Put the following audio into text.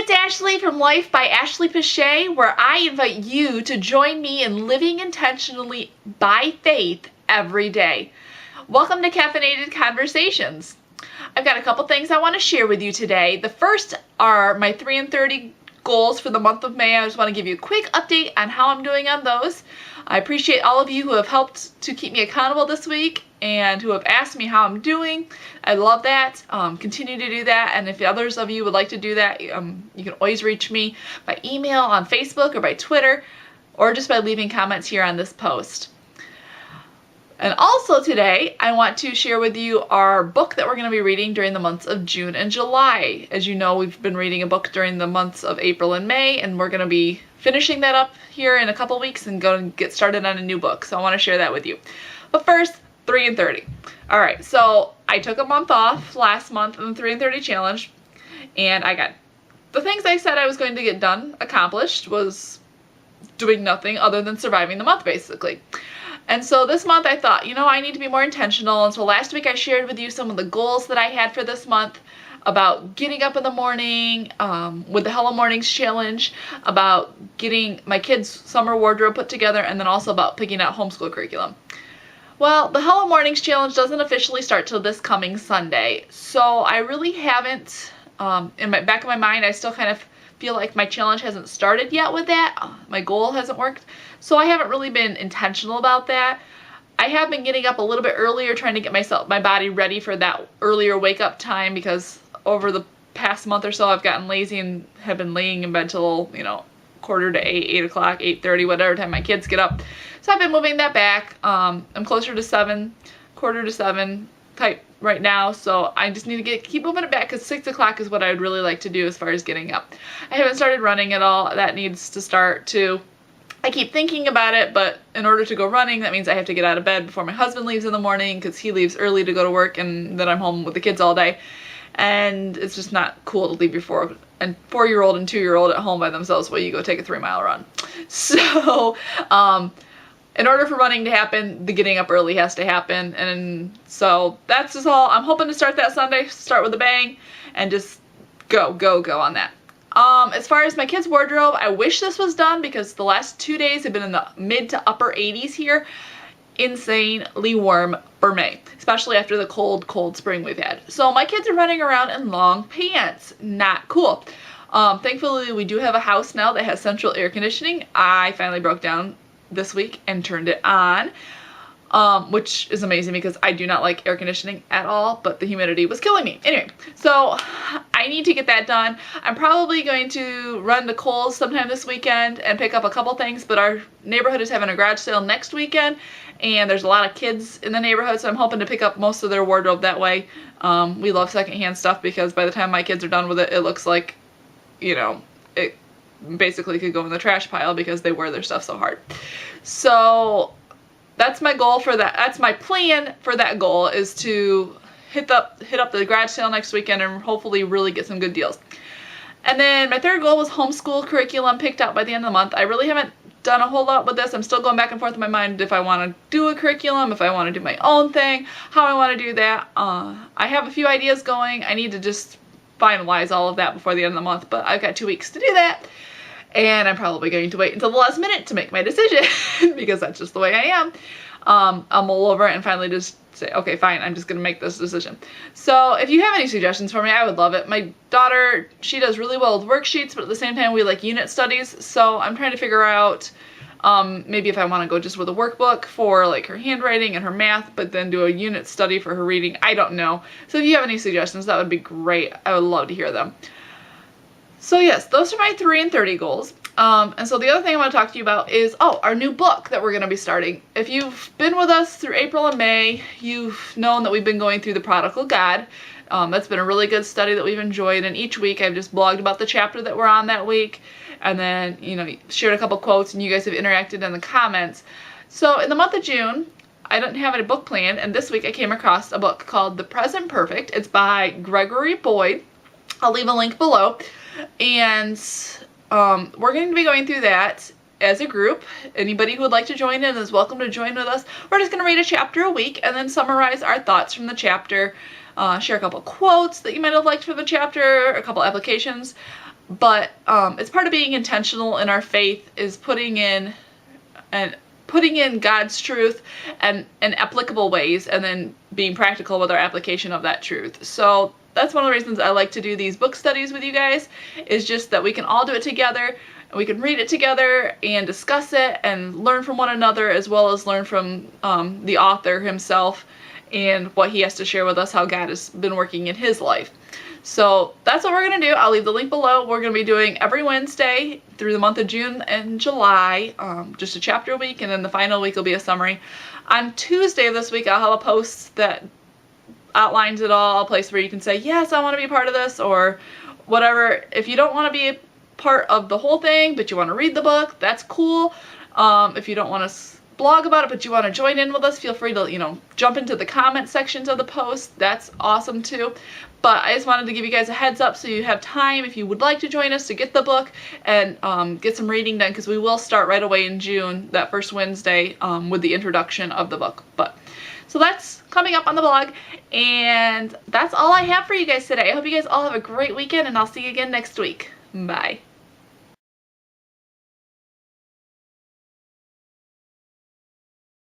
it's Ashley from Life by Ashley Pache, where I invite you to join me in living intentionally by faith every day. Welcome to Caffeinated Conversations. I've got a couple things I want to share with you today. The first are my 3 and 30 goals for the month of May. I just want to give you a quick update on how I'm doing on those. I appreciate all of you who have helped to keep me accountable this week and who have asked me how I'm doing. I love that. Continue to do that, and if others of you would like to do that, you can always reach me by email, on Facebook, or by Twitter, or just by leaving comments here on this post. And also today, I want to share with you our book that we're going to be reading during the months of June and July. As you know, we've been reading a book during the months of April and May, and we're going to be finishing that up here in a couple weeks and go and get started on a new book. So I want to share that with you. But first, 3 and 30. All right, so I took a month off last month in the 3 and 30 challenge, and I got the things I said I was going to get done, accomplished, was doing nothing other than surviving the month, basically. And so this month I thought, I need to be more intentional. And so last week I shared with you some of the goals that I had for this month about getting up in the morning with the Hello Mornings challenge, about getting my kids' summer wardrobe put together, and then also about picking out homeschool curriculum. Well, the Hello Mornings challenge doesn't officially start till this coming Sunday. So I really haven't, in my back of my mind, I still kind of feel like my challenge hasn't started yet with that. My goal hasn't worked. So I haven't really been intentional about that. I have been getting up a little bit earlier, trying to get my body ready for that earlier wake up time, because over the past month or so I've gotten lazy and have been laying in bed till, quarter to 8 o'clock, 8:30, whatever time my kids get up. So I've been moving that back. I'm closer to 7, quarter to 7 type right now, so I just need to keep moving it back, because 6 o'clock is what I would really like to do as far as getting up. I haven't started running at all. That needs to start too. I keep thinking about it, but in order to go running, that means I have to get out of bed before my husband leaves in the morning, because he leaves early to go to work, and then I'm home with the kids all day. And it's just not cool to leave your 4-year-old and 2-year-old at home by themselves while you go take a 3-mile run. So, in order for running to happen, the getting up early has to happen. And so that's just all. I'm hoping to start that Sunday, start with a bang, and just go on that. As far as my kids' wardrobe, I wish this was done, because the last 2 days have been in the mid to upper 80s here. Insanely warm for May, especially after the cold spring we've had. So my kids are running around in long pants. Not cool. Thankfully, we do have a house now that has central air conditioning. I finally broke down this week and turned it on, which is amazing, because I do not like air conditioning at all, but the humidity was killing me. Anyway, so I need to get that done. I'm probably going to run to Kohl's sometime this weekend and pick up a couple things, but our neighborhood is having a garage sale next weekend, and there's a lot of kids in the neighborhood, so I'm hoping to pick up most of their wardrobe that way. We love secondhand stuff, because by the time my kids are done with it, it looks like, it basically could go in the trash pile, because they wear their stuff so hard. So that's my goal for that. That's my plan for that goal, is to hit up the garage sale next weekend and hopefully really get some good deals. And then my third goal was homeschool curriculum picked out by the end of the month. I really haven't done a whole lot with this. I'm still going back and forth in my mind if I want to do a curriculum, if I want to do my own thing, how I want to do that. I have a few ideas going. I need to just finalize all of that before the end of the month, but I've got 2 weeks to do that. And I'm probably going to wait until the last minute to make my decision, because that's just the way I am. I'll mull over it and finally just say, okay, fine, I'm just going to make this decision. So if you have any suggestions for me, I would love it. My daughter, she does really well with worksheets, but at the same time, we like unit studies. So I'm trying to figure out maybe if I want to go just with a workbook for like her handwriting and her math, but then do a unit study for her reading. I don't know. So if you have any suggestions, that would be great. I would love to hear them. So yes, those are my 3 and 30 goals. And so the other thing I want to talk to you about is, our new book that we're going to be starting. If you've been with us through April and May, you've known that we've been going through The Prodigal God. That's been a really good study that we've enjoyed, and each week I've just blogged about the chapter that we're on that week, and then, shared a couple quotes, and you guys have interacted in the comments. So in the month of June, I didn't have a book planned, and this week I came across a book called The Present Perfect. It's by Gregory Boyd. I'll leave a link below. And we're going to be going through that as a group. Anybody who would like to join in is welcome to join with us. We're just going to read a chapter a week and then summarize our thoughts from the chapter, share a couple quotes that you might have liked for the chapter, a couple applications. But it's part of being intentional in our faith, is putting in God's truth and in applicable ways, and then being practical with our application of that truth. So that's one of the reasons I like to do these book studies with you guys, is just that we can all do it together, and we can read it together and discuss it and learn from one another, as well as learn from the author himself and what he has to share with us, how God has been working in his life. So that's what we're going to do. I'll leave the link below. We're going to be doing every Wednesday through the month of June and July, just a chapter a week, and then the final week will be a summary. On Tuesday of this week, I'll have a post that outlines it all, a place where you can say, yes, I want to be a part of this, or whatever. If you don't want to be a part of the whole thing, but you want to read the book, that's cool. If you don't want to blog about it, but you want to join in with us, feel free to, jump into the comment sections of the post. That's awesome too. But I just wanted to give you guys a heads up so you have time, if you would like to join us, to get the book and get some reading done, because we will start right away in June, that first Wednesday, with the introduction of the book. So that's coming up on the blog, and that's all I have for you guys today. I hope you guys all have a great weekend, and I'll see you again next week. Bye.